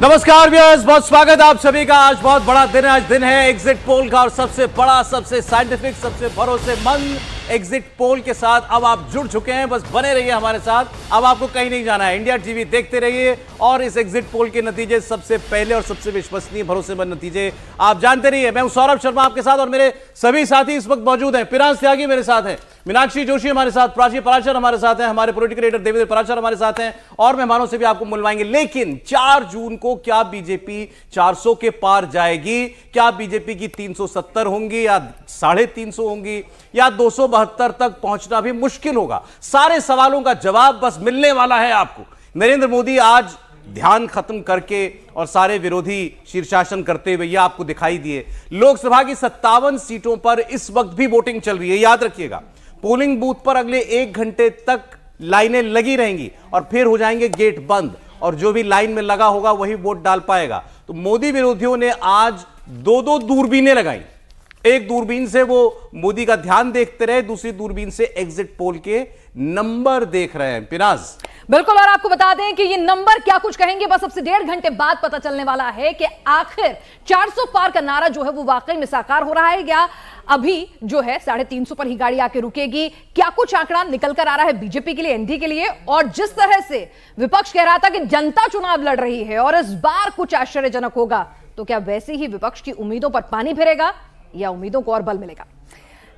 नमस्कार व्यूअर्स, बहुत स्वागत आप सभी का। आज बहुत बड़ा दिन है। आज दिन है एग्जिट पोल का और सबसे बड़ा, सबसे साइंटिफिक, सबसे भरोसेमंद एग्जिट पोल के साथ अब आप जुड़ चुके हैं। बस बने रहिए हमारे साथ, अब आपको कहीं नहीं जाना है। इंडिया टीवी देखते रहिए और इस एग्जिट पोल के नतीजे सबसे पहले और सबसे विश्वसनीय, भरोसेमंद नतीजे आप जानते रहिए। मैं हूं सौरभ शर्मा आपके साथ और मेरे सभी साथी इस वक्त मौजूद हैं। पिरांश त्यागी मेरे साथ हैं, मीनाक्षी जोशी हमारे साथ, प्राची पराशर हमारे साथ हैं, हमारे पॉलिटिकल एडिटर देवेंद्र पराशर हमारे साथ हैं और मेहमानों से भी आपको मिलवाएंगे। लेकिन 4 जून को क्या बीजेपी 400 के पार जाएगी? क्या बीजेपी की 370 होंगी या 350 होंगी या 272 तक पहुंचना भी मुश्किल होगा? सारे सवालों का जवाब बस मिलने वाला है आपको। नरेंद्र मोदी आज ध्यान खत्म करके और सारे विरोधी शीर्षासन करते हुए यह आपको दिखाई दिए। लोकसभा की 57 सीटों पर इस वक्त भी वोटिंग चल रही है, याद रखिएगा। पोलिंग बूथ पर अगले 1 घंटे तक लाइनें लगी रहेंगी और फिर हो जाएंगे गेट बंद और जो भी लाइन में लगा होगा वही वोट डाल पाएगा। तो मोदी विरोधियों ने आज 2-2 दूरबीनें लगाई। एक दूरबीन से वो मोदी का ध्यान देखते रहे, दूसरी दूरबीन से एग्जिट पोल के नंबर देख रहे हैं। पिनाज बिल्कुल, और आपको बता दें कि ये नंबर क्या कुछ कहेंगे बस अब से 1.5 घंटे बाद पता चलने वाला है कि आखिर 400 पार का नारा जो है वो वाकई में साकार हो रहा है या अभी जो है 350 पर ही गाड़ी आके रुकेगी। क्या कुछ आंकड़ा निकल कर आ रहा है बीजेपी के लिए, एनडीए के लिए। और जिस तरह से विपक्ष कह रहा था कि जनता चुनाव लड़ रही है और इस बार कुछ आश्चर्यजनक होगा, तो क्या वैसे ही विपक्ष की उम्मीदों पर पानी फिरेगा या उम्मीदों को और बल मिलेगा?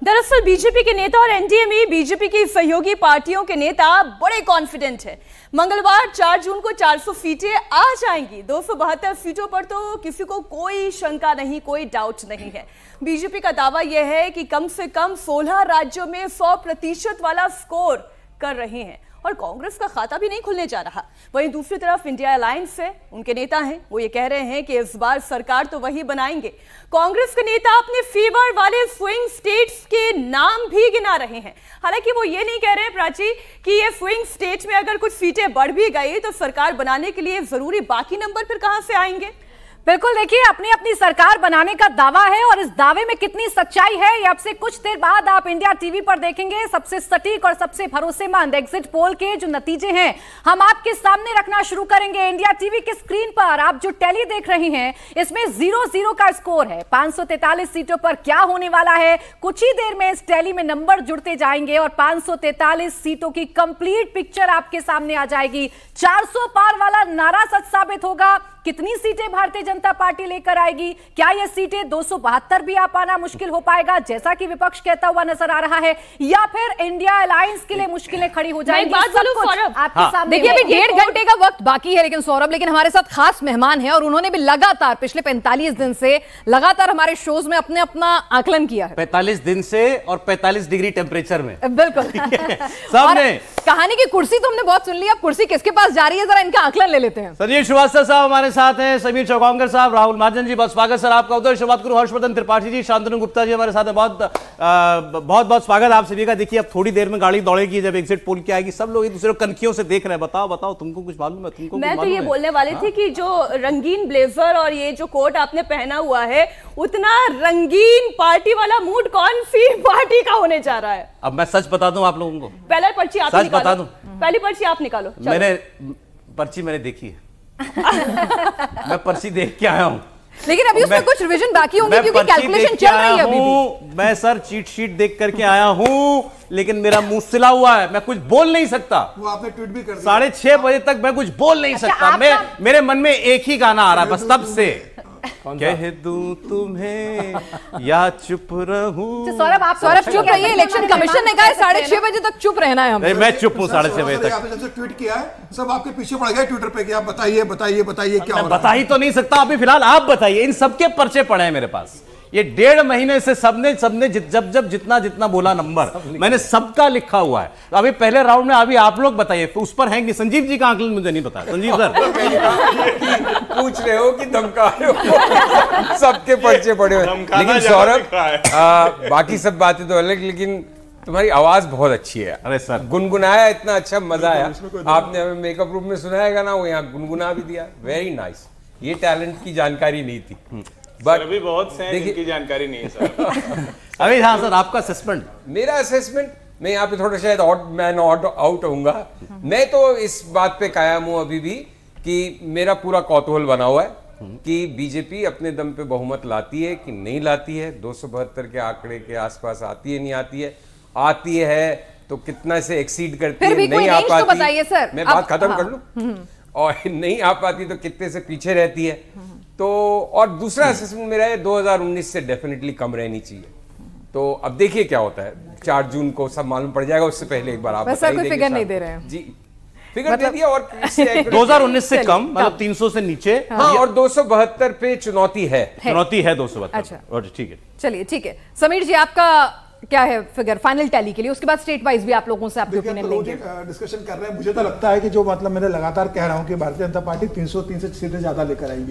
दरअसल बीजेपी के नेता और एनडीए में बीजेपी की सहयोगी पार्टियों के नेता बड़े कॉन्फिडेंट हैं। मंगलवार 4 जून को 400 सीटें आ जाएंगी। 272 सीटों पर तो किसी को कोई शंका नहीं, कोई डाउट नहीं है। बीजेपी का दावा यह है कि कम से कम 16 राज्यों में 100% वाला स्कोर कर रहे हैं और कांग्रेस का खाता भी नहीं खुलने जा रहा। वहीं दूसरी तरफ इंडिया अलायंस है, उनके नेता हैं, वो ये कह रहे हैं कि इस बार सरकार तो वही बनाएंगे। कांग्रेस के नेता अपने फेवर वाले स्विंग स्टेट्स के नाम भी गिना रहे हैं। हालांकि वो ये नहीं कह रहे प्राची कि ये स्विंग स्टेट्स में अगर कुछ सीटें बढ़ भी गई तो सरकार बनाने के लिए जरूरी बाकी नंबर फिर कहां से आएंगे। बिल्कुल, देखिए अपनी अपनी सरकार बनाने का दावा है और इस दावे में कितनी सच्चाई है ये अब से कुछ देर बाद आप इंडिया टीवी पर देखेंगे। सबसे सटीक और सबसे भरोसेमंद एग्जिट पोल के जो नतीजे हैं हम आपके सामने रखना शुरू करेंगे। इंडिया टीवी की स्क्रीन पर आप जो टैली देख रही हैं इसमें 0-0 का स्कोर है। 543 सीटों पर क्या होने वाला है, कुछ ही देर में इस टैली में नंबर जुड़ते जाएंगे और 543 सीटों की कंप्लीट पिक्चर आपके सामने आ जाएगी। 400 पार वाला नारा सच साबित होगा। कितनी सीटें भारतीय जनता पार्टी लेकर आएगी? क्या ये सीटें 272 भी आ पाना मुश्किल हो पाएगा जैसा कि विपक्ष कहता हुआ नजर आ रहा है, या फिर इंडिया अलायंस के लिए मुश्किलें खड़ी हो जाएंगी? आपके सामने देखिए अभी 1.5 घंटे का वक्त बाकी है, लेकिन सौरभ हमारे साथ खास मेहमान है और उन्होंने भी लगातार पिछले 45 दिन से लगातार हमारे शोज में अपना आकलन किया है। 45 दिन से और 45 डिग्री टेम्परेचर में। बिल्कुल सामने कहानी की कुर्सी तो हमने बहुत सुन ली, अब कुर्सी किसके पास जा रही है जरा इनका आकलन ले लेते हैं। संजीव श्रीवास्तव साहब हमारे साथ हैं, समीर चौकांकर साहब, राहुल महाजन जी, बहुत स्वागत सर आपका। उधर शुरुआत करूं हर्षवर्धन त्रिपाठी जी, शांतनु गुप्ता जी हमारे साथ हैं। बहुत बहुत स्वागत आप सभी का। देखिए अब थोड़ी देर में गाड़ी दौड़ेगी, जब एग्जिट पोल की आएगी सब लोग एक दूसरे को कनखियों से देख रहे हैं। बताओ तुमको कुछ मालूम है? तुमको मैं तो ये बोलने वाली थी कि जो रंगीन ब्लेजर और ये जो कोट आपने पहना हुआ है, उतना रंगीन पार्टी वाला मूड कौन सी पार्टी का होने जा रहा है? अब मैं सच बता दूं आप लोगों को, पहले पर्ची आप सच बता दूं, पहली पर्ची आप निकालो। मैंने पर्ची देखी है मैं पर्ची देख के आया हूं, लेकिन अभी उसमें कुछ रिवीजन बाकी होंगे क्योंकि कैलकुलेशन चल रही है अभी भी। मैं सर चीट शीट देख करके आया हूं, लेकिन मेरा मुंह सिला हुआ है, मैं कुछ बोल नहीं सकता। वो आपने ट्वीट भी कर दिया। 6:30 बजे तक मैं कुछ बोल नहीं सकता। मेरे मन में एक ही गाना आ रहा है बस तब से, कह दूं तुम्हें या चुप रहूं। सौरभ चुप रहिए, इलेक्शन कमीशन ने कहा है 6:30 बजे तक चुप रहना है हमें। मैं चुप हूं 6:30 बजे तक। आपने जब से ट्वीट किया है सब आपके पीछे पड़ गए ट्विटर पे कि आप बताइए क्या हो रहा है। बता ही तो नहीं सकता अभी फिलहाल, आप बताइए। इन सबके पर्चे पड़े हैं मेरे पास। ये 1.5 महीने से सबने जब जितना बोला नंबर मैंने सबका लिखा हुआ है। अभी पहले राउंड में अभी आप लोग बताइए उस पर है कि संजीव जी का आंकलन मुझे नहीं पता। संजीव सर पूछ रहे हो कि धमका रहे हो सबके पर्चे पड़े हुए। लेकिन सौरभ बाकी सब बातें तो अलग, लेकिन तुम्हारी आवाज बहुत अच्छी है। अरे सर गुनगुनाया इतना अच्छा, मजा आया। आपने हमें मेकअप रूम में सुनाया गाना, वो यहाँ गुनगुना भी दिया। Very nice. ये टैलेंट की जानकारी नहीं थी। बट अभी बहुत से हैं जिनकी जानकारी नहीं है सर। अभी हाँ सर आपका असेसमेंट। मेरा असेसमेंट, मैं यहाँ पे थोड़ा शायद ऑड मैन आउट होऊंगा। मैं तो इस बात पे कायम हूँ अभी भी कि मेरा पूरा कौतूहल बना हुआ है कि बीजेपी अपने दम पे बहुमत लाती है कि नहीं लाती है, 272 के आंकड़े के आसपास आती है, नहीं आती है तो कितना से एक्सीड करती है, नहीं आ पाती, तो बताइए सर, मैं बात खत्म कर लूं, और नहीं आ पाती तो कितने से पीछे रहती है। तो और दूसरा असेसमेंट मेरा है 2019 से डेफिनेटली कम रहनी चाहिए। तो अब देखिए क्या होता है, 4 जून को सब मालूम पड़ जाएगा, उससे पहले एक बार आप बताइए। कोई फिगर नहीं दे रहे हैं जी, फिगर दे दिया। और 2019 से कम, मतलब 300 से नीचे। हाँ, और 272 पे चुनौती है 272। अच्छा, ठीक है, चलिए ठीक है। समीर जी, आपका क्या है फिगर फाइनल टैली के लिए? उसके बाद स्टेट वाइज भी आप लोगों से आपके ओपिनियन लेंगे। डिस्कशन कर रहे हैं, मुझे तो लगता है कि जो मतलब मैंने लगातार कह रहा हूं कि भारतीय जनता पार्टी 303 सीटें ज्यादा लेकर आएगी।